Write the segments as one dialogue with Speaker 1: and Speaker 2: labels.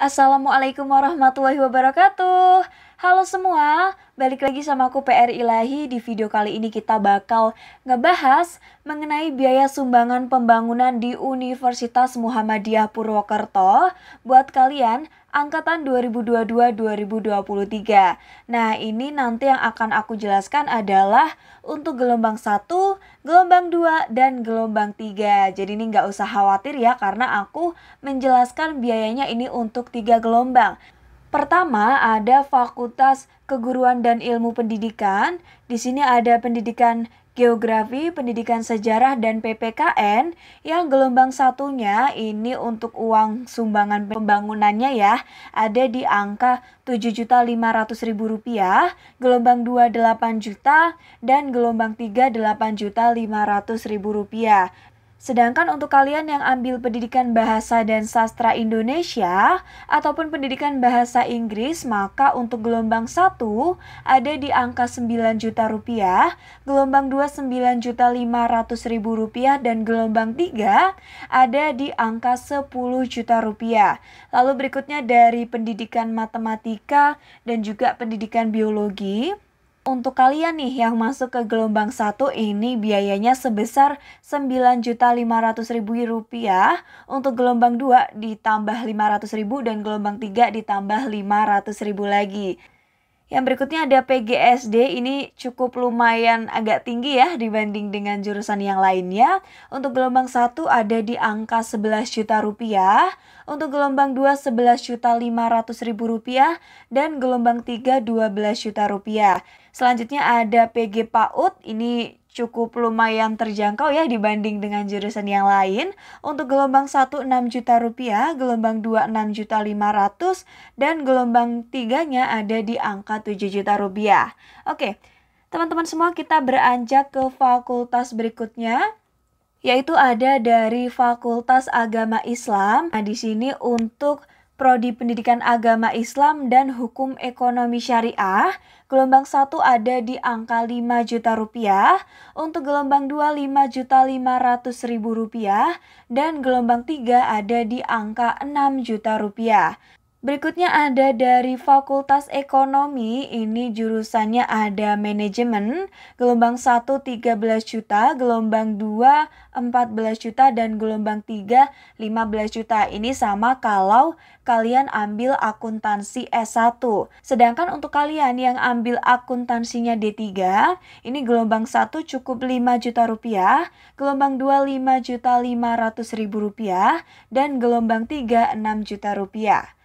Speaker 1: Assalamualaikum warahmatullahi wabarakatuh. Halo semua, balik lagi sama aku PR Ilahi. Di video kali ini kita bakal ngebahas mengenai biaya sumbangan pembangunan di Universitas Muhammadiyah Purwokerto buat kalian angkatan 2022-2023. Nah, ini nanti yang akan aku jelaskan adalah untuk gelombang 1, gelombang 2, dan gelombang 3. Jadi ini nggak usah khawatir ya, karena aku menjelaskan biayanya ini untuk 3 gelombang. Pertama ada Fakultas Keguruan dan Ilmu Pendidikan. Di sini ada pendidikan Geografi, Pendidikan Sejarah, dan PPKN. Yang gelombang satunya ini untuk uang sumbangan pembangunannya ya, ada di angka Rp7.500.000, gelombang 2 8 juta, dan gelombang 3 8.500.000. Sedangkan untuk kalian yang ambil pendidikan bahasa dan sastra Indonesia ataupun pendidikan bahasa Inggris, maka untuk gelombang 1 ada di angka Rp9.000.000, gelombang 2 Rp9.500.000, dan gelombang 3 ada di angka Rp10.000.000. Lalu berikutnya dari pendidikan matematika dan juga pendidikan biologi. Untuk kalian nih yang masuk ke gelombang 1 ini biayanya sebesar Rp9.500.000, untuk gelombang 2 ditambah Rp500.000 dan gelombang 3 ditambah Rp500.000 lagi. Yang berikutnya ada PGSD, ini cukup lumayan agak tinggi ya dibanding dengan jurusan yang lainnya. Untuk gelombang 1 ada di angka Rp11.000.000, untuk gelombang 2 Rp11.500.000, dan gelombang 3 Rp12.000.000. Selanjutnya ada PG PAUD, ini cukup lumayan terjangkau ya dibanding dengan jurusan yang lain. Untuk gelombang 1 Rp6.000.000, gelombang 2 Rp6.500.000, dan gelombang 3-nya ada di angka Rp7.000.000. Oke, teman-teman semua, kita beranjak ke fakultas berikutnya, yaitu ada dari Fakultas Agama Islam. Nah, di sini untuk Prodi Pendidikan Agama Islam dan Hukum Ekonomi Syariah, gelombang 1 ada di angka Rp5.000.000, untuk gelombang 2 Rp5.500.000, dan gelombang 3 ada di angka Rp6.000.000. Berikutnya ada dari Fakultas Ekonomi, ini jurusannya ada manajemen, gelombang 1 13 juta, gelombang 2 14 juta, dan gelombang 3 15 juta. Ini sama kalau kalian ambil akuntansi S1. Sedangkan untuk kalian yang ambil akuntansinya D3, ini gelombang 1 cukup Rp5.000.000, gelombang 2 Rp5.500.000, dan gelombang 3 Rp6.000.000.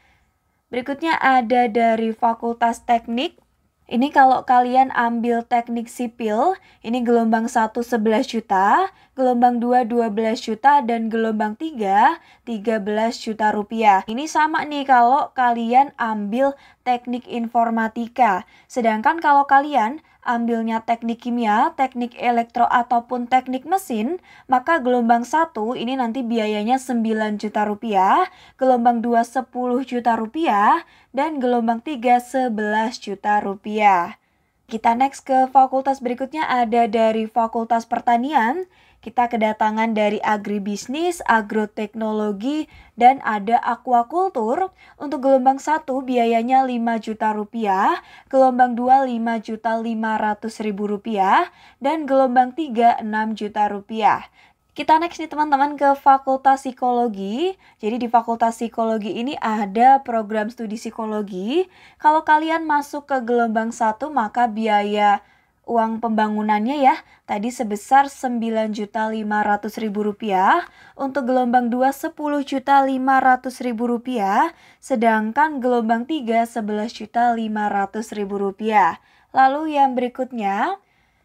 Speaker 1: Berikutnya ada dari Fakultas Teknik. Ini kalau kalian ambil teknik sipil, ini gelombang 1 11 juta, gelombang 2 12 juta, dan gelombang 3 13 juta rupiah. Ini sama nih kalau kalian ambil teknik informatika. Sedangkan kalau kalian ambilnya teknik kimia, teknik elektro, ataupun teknik mesin, maka gelombang 1 ini nanti biayanya 9 juta rupiah, gelombang 2 10 juta rupiah, dan gelombang 3 11 juta rupiah. Kita next ke fakultas berikutnya, ada dari Fakultas Pertanian. Kita kedatangan dari agribisnis, agroteknologi, dan ada aquakultur. Untuk gelombang 1 biayanya 5 juta rupiah, gelombang 2 5.500.000 rupiah, dan gelombang 3 6 juta rupiah. Kita next nih teman-teman ke Fakultas Psikologi. Jadi di Fakultas Psikologi ini ada program studi psikologi. Kalau kalian masuk ke gelombang 1 maka biaya uang pembangunannya ya tadi sebesar Rp9.500.000, untuk gelombang 2 Rp10.500.000, sedangkan gelombang 3 Rp11.500.000. Lalu yang berikutnya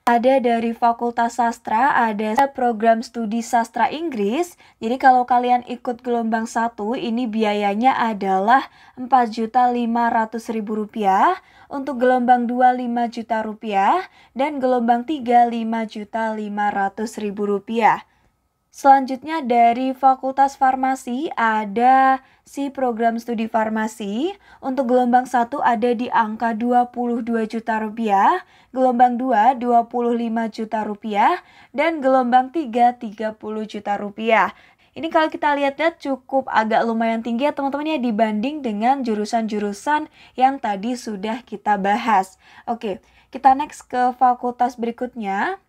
Speaker 1: ada dari Fakultas Sastra, ada program studi sastra Inggris. Jadi kalau kalian ikut gelombang 1 ini biayanya adalah Rp4.500.000, untuk gelombang 2 5 juta rupiah, dan gelombang 3 5.500.000 rupiah. Selanjutnya dari Fakultas Farmasi ada program studi farmasi. Untuk gelombang 1 ada di angka Rp22 juta, gelombang 2 Rp25 juta, dan gelombang 3 Rp30 juta. Ini kalau kita lihat-lihat cukup agak lumayan tinggi ya teman-teman ya dibanding dengan jurusan-jurusan yang tadi sudah kita bahas. Oke, kita next ke fakultas berikutnya.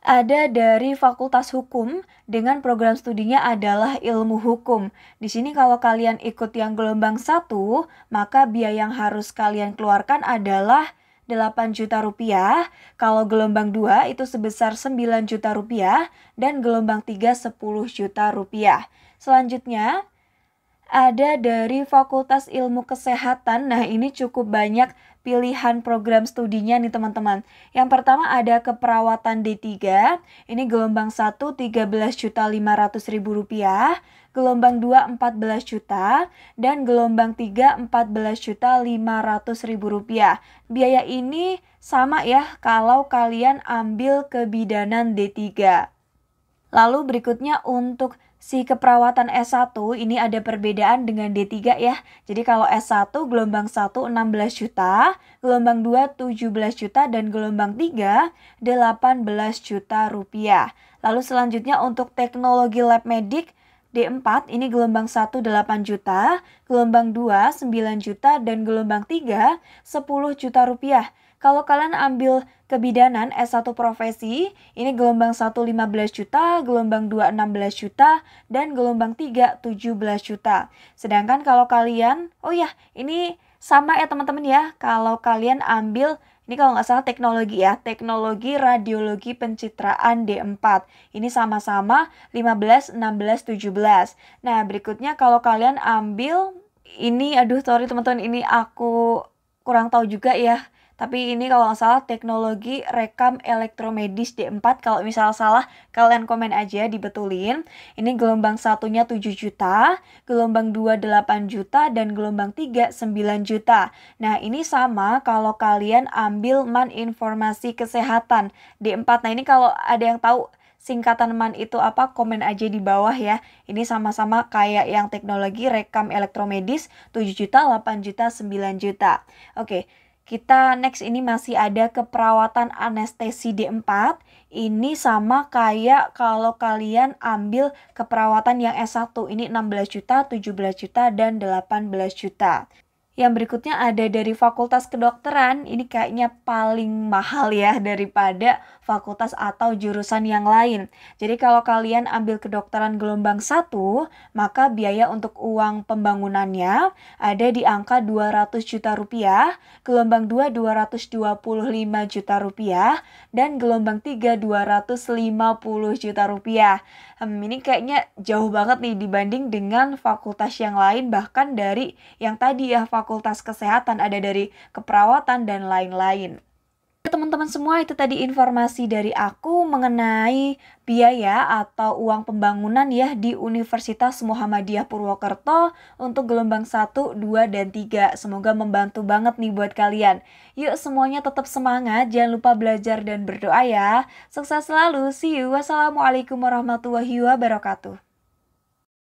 Speaker 1: Ada dari Fakultas Hukum dengan program studinya adalah Ilmu Hukum. Di sini kalau kalian ikut yang gelombang 1, maka biaya yang harus kalian keluarkan adalah 8 juta rupiah. Kalau gelombang 2 itu sebesar 9 juta rupiah dan gelombang 3 10 juta rupiah. Selanjutnya ada dari Fakultas Ilmu Kesehatan. Nah, ini cukup banyak pilihan program studinya nih teman-teman. Yang pertama ada keperawatan D3. Ini gelombang 1 13.500.000 rupiah, gelombang 2 14 juta, dan gelombang 3 14.500.000 rupiah. Biaya ini sama ya kalau kalian ambil kebidanan D3. Lalu berikutnya untuk si keperawatan S1 ini ada perbedaan dengan D3 ya. Jadi kalau S1 gelombang 1 16 juta, gelombang 2 17 juta, dan gelombang 3 18 juta rupiah. Lalu selanjutnya untuk teknologi lab medik D4 ini gelombang 1 8 juta, gelombang 2 9 juta, dan gelombang 3 10 juta rupiah. Kalau kalian ambil kebidanan S1 profesi, ini gelombang 1 15 juta, gelombang 2 16 juta, dan gelombang 3 17 juta. Sedangkan kalau kalian, oh ya, ini sama ya teman-teman ya, kalau kalian ambil, ini kalau nggak salah teknologi ya, teknologi radiologi pencitraan D4. Ini sama-sama 15, 16, 17. Nah, berikutnya kalau kalian ambil, ini aduh sorry teman-teman, ini aku kurang tahu juga ya. Tapi ini kalau nggak salah teknologi rekam elektromedis D4. Kalau misal salah, kalian komen aja dibetulin. Ini gelombang satunya 7 juta, gelombang 2 8 juta, dan gelombang 3 9 juta. Nah ini sama kalau kalian ambil MAN Informasi Kesehatan D4. Nah ini kalau ada yang tahu singkatan MAN itu apa, komen aja di bawah ya. Ini sama-sama kayak yang teknologi rekam elektromedis 7 juta, 8 juta, 9 juta. Oke. Kita next ini masih ada keperawatan anestesi D4. Ini sama kayak kalau kalian ambil keperawatan yang S1. Ini 16 juta, 17 juta, dan 18 juta. Yang berikutnya ada dari Fakultas Kedokteran. Ini kayaknya paling mahal ya daripada fakultas atau jurusan yang lain. Jadi kalau kalian ambil kedokteran gelombang 1, maka biaya untuk uang pembangunannya ada di angka 200 juta rupiah, gelombang 2 225 juta rupiah, dan gelombang 3 250 juta rupiah. Ini kayaknya jauh banget nih dibanding dengan fakultas yang lain, bahkan dari yang tadi ya fakultas kesehatan, ada dari keperawatan dan lain-lain. Teman-teman semua, itu tadi informasi dari aku mengenai biaya atau uang pembangunan ya di Universitas Muhammadiyah Purwokerto untuk gelombang 1, 2, dan 3. Semoga membantu banget nih buat kalian. Yuk semuanya tetap semangat, jangan lupa belajar dan berdoa ya. Sukses selalu, see you. Wassalamualaikum warahmatullahi wabarakatuh.